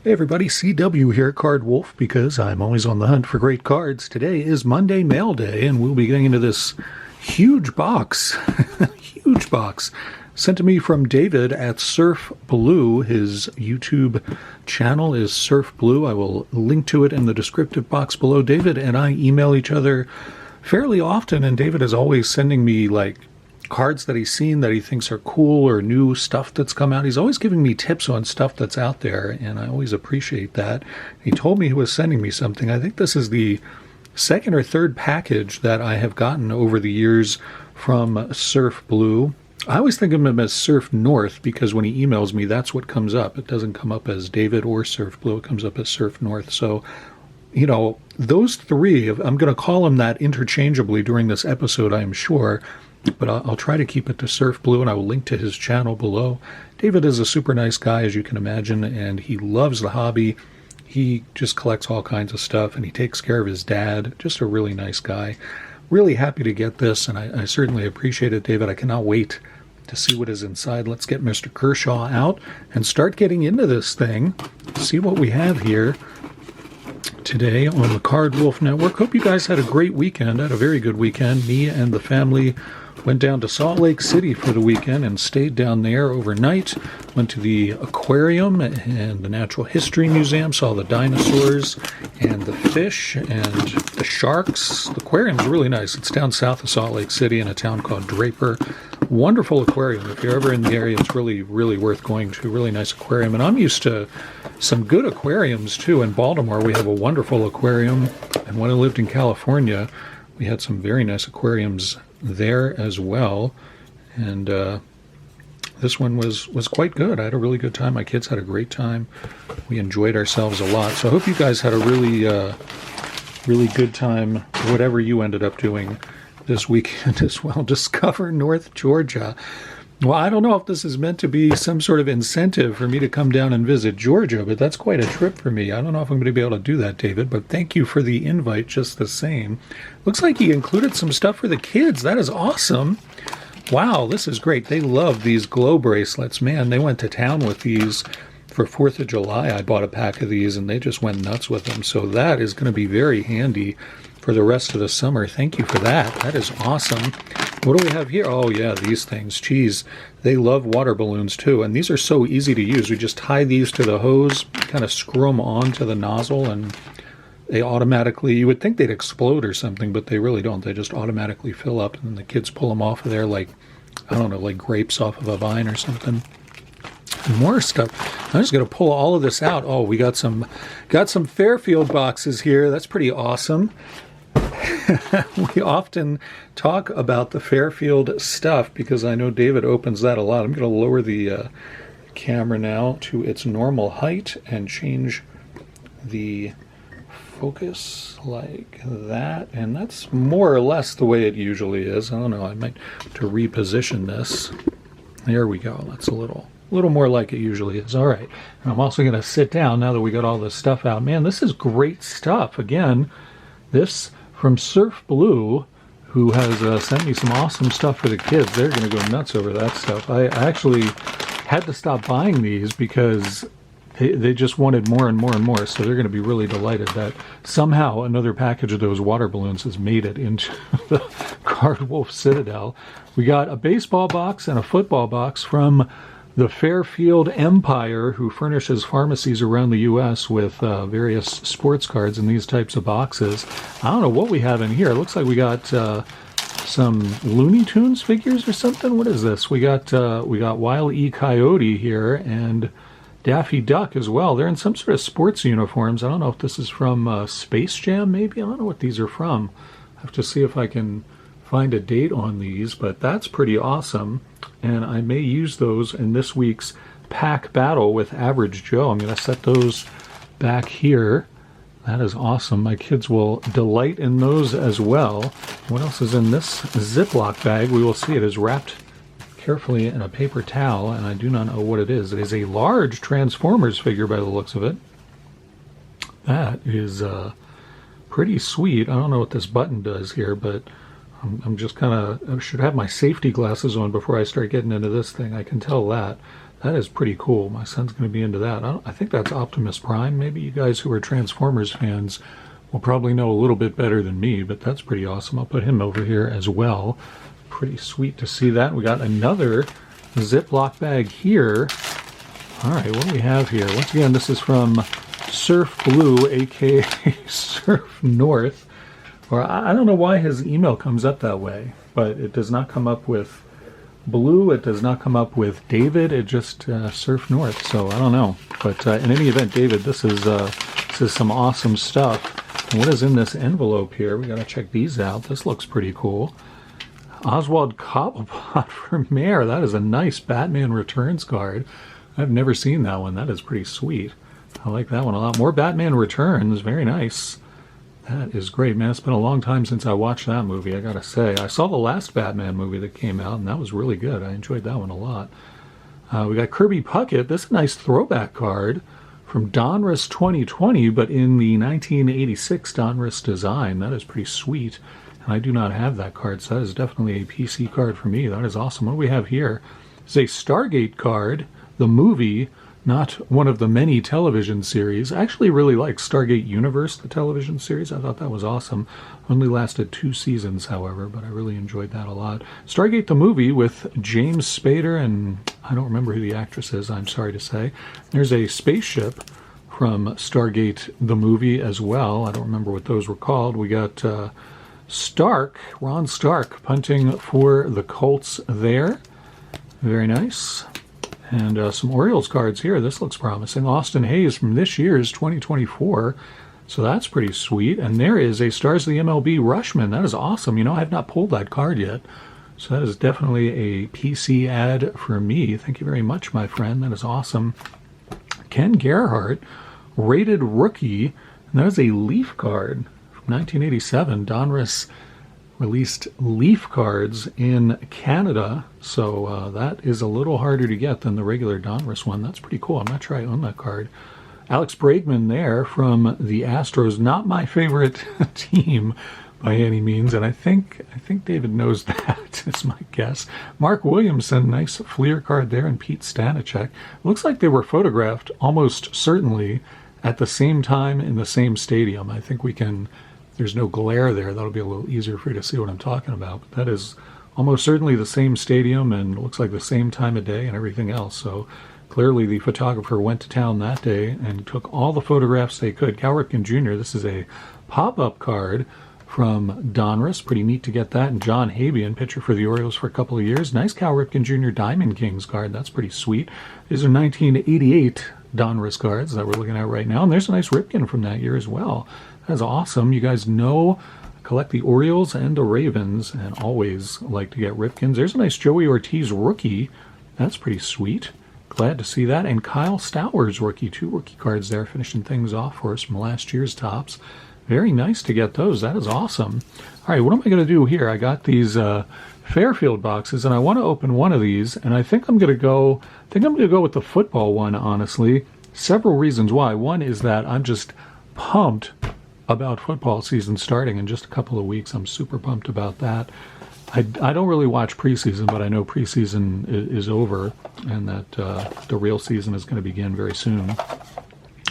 Hey everybody, CW here, Card Wolf, because I'm always on the hunt for great cards. Today is Monday Mail Day, and we'll be getting into this huge box, huge box, sent to me from David at Surf Blue. His YouTube channel is Surf Blue. I will link to it in the descriptive box below. David and I email each other fairly often, and David is always sending me cards that he's seen that he thinks are cool or new stuff that's come out. He's always giving me tips on stuff that's out there, and I always appreciate that. He told me he was sending me something. I think this is the second or third package that I have gotten over the years from Surf Blue. I always think of him as Surf North because when he emails me, that's what comes up. It doesn't come up as David or Surf Blue. It comes up as Surf North. So, those three, I'm going to call him that interchangeably during this episode, I am sure. But I'll try to keep it to Surf Blue, and I will link to his channel below. David is a super nice guy, as you can imagine, and he loves the hobby. He just collects all kinds of stuff, and he takes care of his dad. Just a really nice guy. Really happy to get this, and I certainly appreciate it, David. I cannot wait to see what is inside. Let's get Mr. Kershaw out and start getting into this thing. See what we have here today on the Card Wolf Network. Hope you guys had a great weekend. I had a very good weekend. Me and the family went down to Salt Lake City for the weekend and stayed down there overnight. Went to the aquarium and the Natural History Museum, saw the dinosaurs and the fish and the sharks. The aquarium's really nice. It's down south of Salt Lake City in a town called Draper. Wonderful aquarium. If you're ever in the area, it's really, really worth going to. Really nice aquarium. And I'm used to some good aquariums, too. In Baltimore, we have a wonderful aquarium. And when I lived in California, we had some very nice aquariums there as well, and this one was quite good. I had a really good time. My kids had a great time. We enjoyed ourselves a lot. So I hope you guys had a really good time, whatever you ended up doing this weekend as well. Discover North Georgia. Well, I don't know if this is meant to be some sort of incentive for me to come down and visit Georgia, but that's quite a trip for me. I don't know if I'm going to be able to do that, David, but thank you for the invite just the same. Looks like he included some stuff for the kids. That is awesome. Wow, this is great. They love these glow bracelets. Man, they went to town with these for 4th of July. I bought a pack of these, and they just went nuts with them. So that is going to be very handy for the rest of the summer. Thank you for that. That is awesome. What do we have here? Oh, yeah, these things. Geez, they love water balloons, too. And these are so easy to use. We just tie these to the hose, kind of screw them onto the nozzle, and they automatically, you would think they'd explode or something, but they really don't. They just automatically fill up, and then the kids pull them off of there like, I don't know, like grapes off of a vine or something. And more stuff. I'm just going to pull all of this out. Oh, we got some Fairfield boxes here. That's pretty awesome. We often talk about the Fairfield stuff because I know David opens that a lot. I'm going to lower the camera now to its normal height and change the focus like that. And that's more or less the way it usually is. I don't know. I might have to reposition this. There we go. That's a little more like it usually is. All right. And I'm also going to sit down now that we got all this stuff out. Man, this is great stuff. Again, this from Surf Blue, who has sent me some awesome stuff for the kids. They're going to go nuts over that stuff. I actually had to stop buying these because they just wanted more and more and more. So they're going to be really delighted that somehow another package of those water balloons has made it into the Card Wolf Citadel. We got a baseball box and a football box from the Fairfield Empire, who furnishes pharmacies around the U.S. with various sports cards in these types of boxes. I don't know what we have in here. It looks like we got some Looney Tunes figures or something. What is this? We got Wile E. Coyote here and Daffy Duck as well. They're in some sort of sports uniforms. I don't know if this is from Space Jam, maybe. I don't know what these are from. I have to see if I can find a date on these, but that's pretty awesome. And I may use those in this week's pack battle with Average Joe. I'm going to set those back here. That is awesome. My kids will delight in those as well. What else is in this Ziploc bag? We will see. It is wrapped carefully in a paper towel, and I do not know what it is. It is a large Transformers figure by the looks of it. That is pretty sweet. I don't know what this button does here, but I'm just kind of, I should have my safety glasses on before I start getting into this thing. I can tell that. That is pretty cool. My son's going to be into that. I think that's Optimus Prime. Maybe you guys who are Transformers fans will probably know a little bit better than me, but that's pretty awesome. I'll put him over here as well. Pretty sweet to see that. We got another Ziploc bag here. All right, what do we have here? Once again, this is from Surf Blue, aka Surf North. Or I don't know why his email comes up that way, but it does not come up with Blue. It does not come up with David. It just Surf North. So I don't know. But in any event, David, this is some awesome stuff. And what is in this envelope here? We got to check these out. This looks pretty cool. Oswald Cobblepot for Mayor. That is a nice Batman Returns card. I've never seen that one. That is pretty sweet. I like that one a lot. More Batman Returns. Very nice. That is great, man. It's been a long time since I watched that movie, I gotta say. I saw the last Batman movie that came out, and that was really good. I enjoyed that one a lot. We got Kirby Puckett. This is a nice throwback card from Donruss 2020, but in the 1986 Donruss design. That is pretty sweet, and I do not have that card, so that is definitely a PC card for me. That is awesome. What do we have here? It's a Stargate card, the movie, not one of the many television series. I actually really like Stargate Universe, the television series. I thought that was awesome. Only lasted 2 seasons, however, but I really enjoyed that a lot. Stargate the movie with James Spader, and I don't remember who the actress is, I'm sorry to say. There's a spaceship from Stargate the movie as well. I don't remember what those were called. We got Ron Stark, punting for the Colts there. Very nice. And some Orioles cards here. This looks promising. Austin Hayes from this year's 2024. So that's pretty sweet. And there is a Stars of the MLB Rushman. That is awesome. You know, I have not pulled that card yet. So that is definitely a PC ad for me. Thank you very much, my friend. That is awesome. Ken Gerhardt, rated rookie. And that is a Leaf card from 1987. Donruss released Leaf cards in Canada, so that is a little harder to get than the regular Donruss one. That's pretty cool. I'm not sure I own that card. Alex Bregman there from the Astros. Not my favorite team by any means, and I think David knows that, is my guess. Mark Williamson, nice Fleer card there, and Pete Stanacek. Looks like they were photographed almost certainly at the same time in the same stadium. I think we can... There's no glare there. That'll be a little easier for you to see what I'm talking about. But that is almost certainly the same stadium and looks like the same time of day and everything else. So clearly the photographer went to town that day and took all the photographs they could. Cal Ripken Jr., this is a pop-up card from Donruss. Pretty neat to get that. And John Habian, pitcher for the Orioles for a couple of years. Nice Cal Ripken Jr. Diamond Kings card. That's pretty sweet. These are 1988 Donruss cards that we're looking at right now. And there's a nice Ripken from that year as well. That's awesome. You guys know I collect the Orioles and the Ravens and always like to get Ripkins. There's a nice Joey Ortiz rookie. That's pretty sweet. Glad to see that. And Kyle Stowers rookie. 2 rookie cards there finishing things off for us from last year's Topps. Very nice to get those. That is awesome. All right, what am I going to do here? I got these Fairfield boxes, and I want to open one of these, and I think I'm going to go with the football one, honestly. Several reasons why. One is that I'm just pumped about football season starting in just a couple of weeks. I'm super pumped about that. I don't really watch preseason, but I know preseason is over and that the real season is going to begin very soon.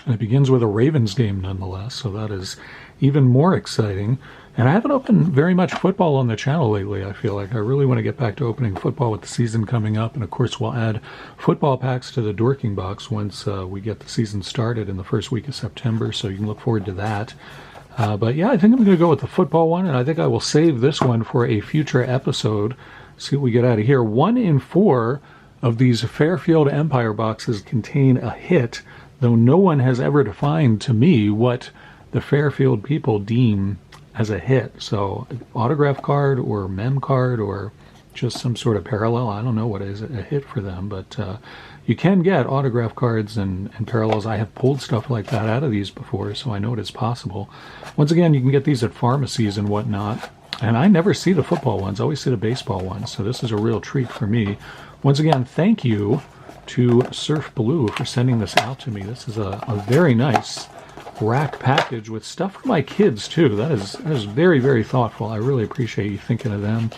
And it begins with a Ravens game nonetheless, so that is even more exciting. And I haven't opened very much football on the channel lately, I feel like. I really want to get back to opening football with the season coming up. And of course, we'll add football packs to the Dorking box once we get the season started in the first week of September, so you can look forward to that. But yeah, I think I'm going to go with the football one, and I think I will save this one for a future episode. See what we get out of here. 1 in 4 of these Fairfield Empire boxes contain a hit, though no one has ever defined to me what the Fairfield people deem as a hit. So autograph card or mem card or just some sort of parallel. I don't know what is a hit for them, but you can get autograph cards and parallels. I have pulled stuff like that out of these before, so I know it is possible. Once again, you can get these at pharmacies and whatnot. And I never see the football ones. I always see the baseball ones. So this is a real treat for me. Once again, thank you to Surf Blue for sending this out to me. This is a very nice RAK package with stuff for my kids, too. That is very, very thoughtful. I really appreciate you thinking of them,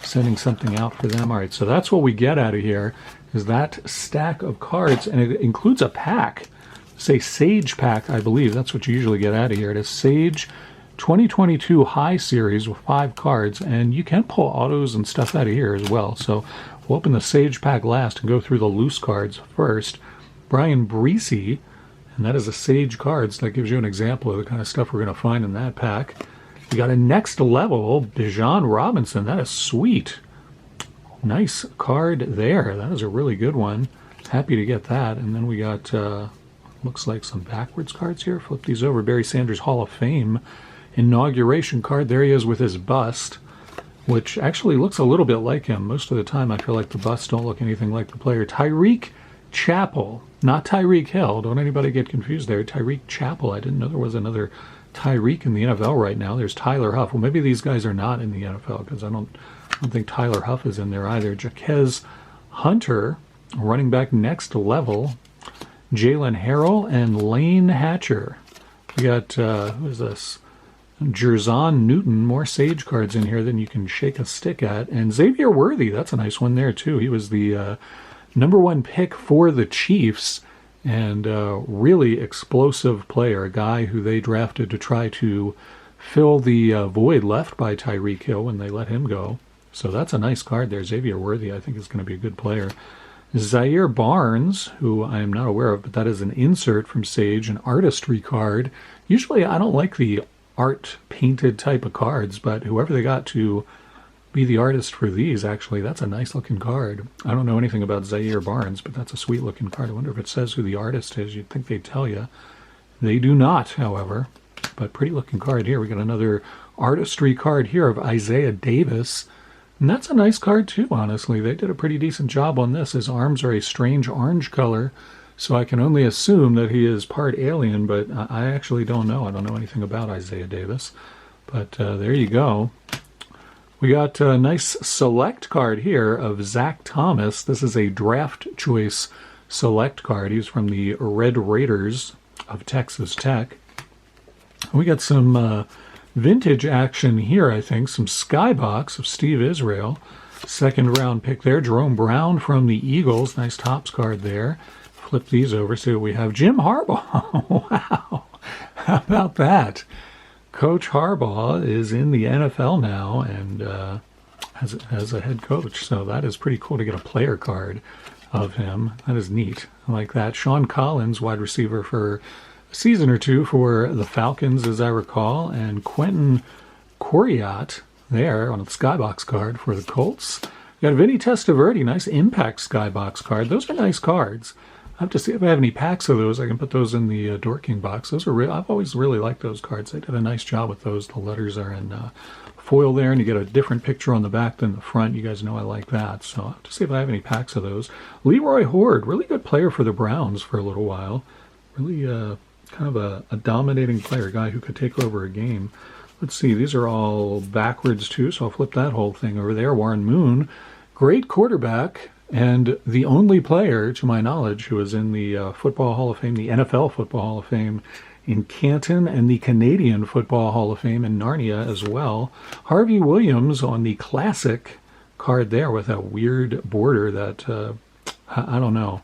sending something out for them. All right, so that's what we get out of here. is that stack of cards, and it includes a pack. Say Sage pack, I believe. That's what you usually get out of here. It is Sage 2022 High Series with 5 cards, and you can pull autos and stuff out of here as well. So we'll open the Sage pack last and go through the loose cards first. Brian Breesy, and that is a Sage cards. That gives you an example of the kind of stuff we're going to find in that pack. We got a next level Bijan Robinson. That is sweet. Nice card there. That is a really good one. Happy to get that. And then we got, looks like some backwards cards here. Flip these over. Barry Sanders Hall of Fame inauguration card. There he is with his bust, which actually looks a little bit like him. Most of the time I feel like the busts don't look anything like the player. Tyreek Chappell, not Tyreek Hill. Don't anybody get confused there. Tyreek Chappell. I didn't know there was another Tyreek in the NFL right now. There's Tyler Huff. Well, maybe these guys are not in the NFL because I don't think Tyler Huff is in there either. Jaquez Hunter, running back next level. Jalen Harrell and Lane Hatcher. We got, who is this? Jerzon Newton, more Sage cards in here than you can shake a stick at. And Xavier Worthy, that's a nice one there too. He was the #1 pick for the Chiefs, and really explosive player, a guy who they drafted to try to fill the void left by Tyreek Hill when they let him go. So that's a nice card there. Xavier Worthy, I think, is going to be a good player. Zaire Barnes, who I am not aware of, but that is an insert from Sage, an artistry card. Usually I don't like the art painted type of cards, but whoever they got to be the artist for these, actually, that's a nice looking card. I don't know anything about Zaire Barnes, but that's a sweet looking card. I wonder if it says who the artist is. You'd think they'd tell you. They do not, however, but pretty looking card here. We got another artistry card here of Isaiah Davis, and that's a nice card too, honestly. They did a pretty decent job on this. His arms are a strange orange color, so I can only assume that he is part alien, but I actually don't know. I don't know anything about Isaiah Davis. But there you go. We got a nice select card here of Zach Thomas. This is a draft choice select card. He's from the Red Raiders of Texas Tech. We got some vintage action here, I think. Some Skybox of Steve Israel. Second round pick there. Jerome Brown from the Eagles. Nice Topps card there. Flip these over, see what we have. Jim Harbaugh. Wow. How about that? Coach Harbaugh is in the NFL now and as a head coach. So that is pretty cool to get a player card of him. That is neat. I like that. Sean Collins, wide receiver for a season or two for the Falcons, as I recall. And Quentin Coriat there on the Skybox card for the Colts. We got Vinny Testaverde, nice Impact Skybox card. Those are nice cards. I have to see if I have any packs of those. I can put those in the Dorking box. Those are real. I've always really liked those cards. They did a nice job with those. The letters are in foil there, and you get a different picture on the back than the front. You guys know I like that. So I'll have to see if I have any packs of those. Leroy Horde, really good player for the Browns for a little while. Really kind of a dominating player, guy who could take over a game. Let's see. These are all backwards too, so I'll flip that whole thing over there. Warren Moon, great quarterback. And the only player, to my knowledge, who is in the Football Hall of Fame, the NFL Football Hall of Fame in Canton, and the Canadian Football Hall of Fame in Narnia as well. Harvey Williams on the classic card there with that weird border that, I don't know.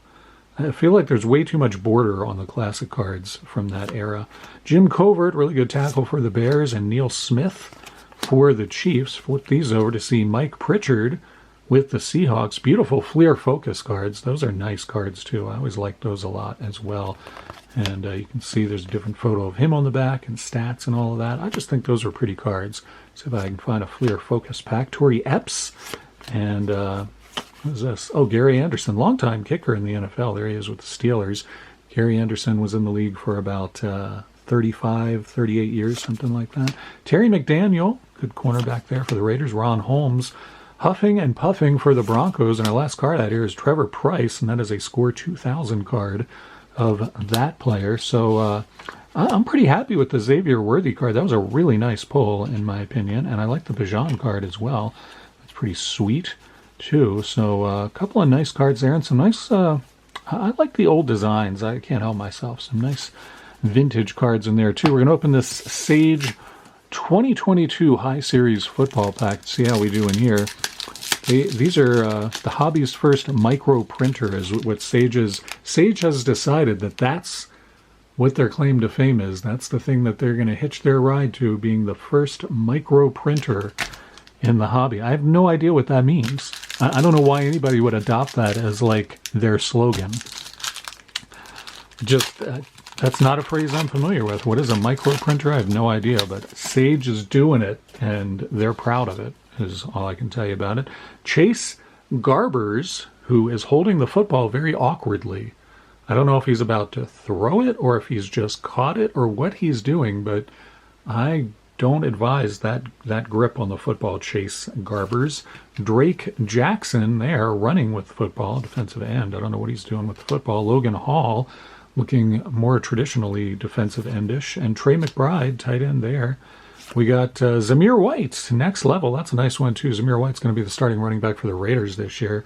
I feel like there's way too much border on the classic cards from that era. Jim Covert, really good tackle for the Bears, and Neil Smith for the Chiefs. Flip these over to see Mike Pritchard with the Seahawks. Beautiful Fleer Focus cards. Those are nice cards too. I always like those a lot as well. And you can see there's a different photo of him on the back and stats and all of that. I just think those are pretty cards. See if I can find a Fleer Focus pack. Torrey Epps and what is this? Oh, Gary Anderson, longtime kicker in the NFL. There he is with the Steelers. Gary Anderson was in the league for about 35, 38 years, something like that. Terry McDaniel, good cornerback there for the Raiders. Ron Holmes, huffing and puffing for the Broncos. And our last card out here is Trevor Price, and that is a Score 2000 card of that player. So I'm pretty happy with the Xavier Worthy card. That was a really nice pull, in my opinion. And I like the Bijan card as well. That's pretty sweet, too. So a couple of nice cards there, and some nice, I like the old designs. I can't help myself. Some nice vintage cards in there, too. We're going to open this Sage 2022 High Series football pack. See how we do in here. These are the hobby's first micro printer is what Sage is. Sage has decided that that's what their claim to fame is. That's the thing that they're going to hitch their ride to, being the first micro printer in the hobby. I have no idea what that means. I don't know why anybody would adopt that as like their slogan. Just that's not a phrase I'm familiar with. What is a micro printer? I have no idea, but Sage is doing it and they're proud of it, is all I can tell you about it. Chase Garbers, who is holding the football very awkwardly. I don't know if he's about to throw it or if he's just caught it or what he's doing, but I don't advise that grip on the football. Chase Garbers. Drake Jackson there running with the football, defensive end. I don't know what he's doing with the football. Logan Hall looking more traditionally defensive endish. And Trey McBride, tight end there. We got Zamir White, next level. That's a nice one too. Zamir White's going to be the starting running back for the Raiders this year.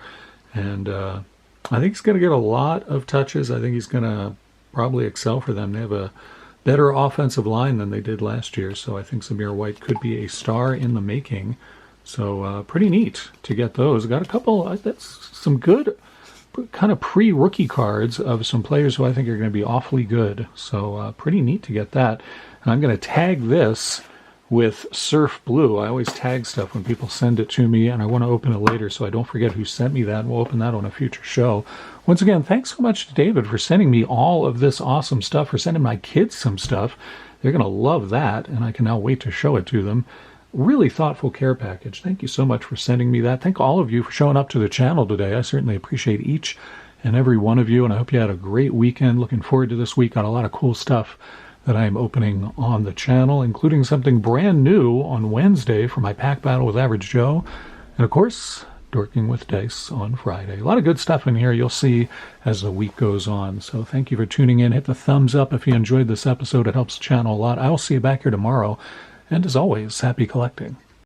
And I think he's going to get a lot of touches. I think he's going to probably excel for them. They have a better offensive line than they did last year, so I think Zamir White could be a star in the making. So pretty neat to get those. Got a couple, that's some good kind of pre-rookie cards of some players who I think are going to be awfully good. So pretty neat to get that. And I'm going to tag this with Surf Blue. I always tag stuff when people send it to me, and I want to open it later so I don't forget who sent me that. We'll open that on a future show. Once again, thanks so much to David for sending me all of this awesome stuff, for sending my kids some stuff. They're going to love that, and I can now wait to show it to them. Really thoughtful care package. Thank you so much for sending me that. Thank all of you for showing up to the channel today. I certainly appreciate each and every one of you, and I hope you had a great weekend. Looking forward to this week. Got a lot of cool stuff that I am opening on the channel, including something brand new on Wednesday for my pack battle with Average Joe. And of course, Dorking with Dice on Friday. A lot of good stuff in here you'll see as the week goes on. So thank you for tuning in. Hit the thumbs up if you enjoyed this episode. It helps the channel a lot. I'll see you back here tomorrow. And as always, happy collecting.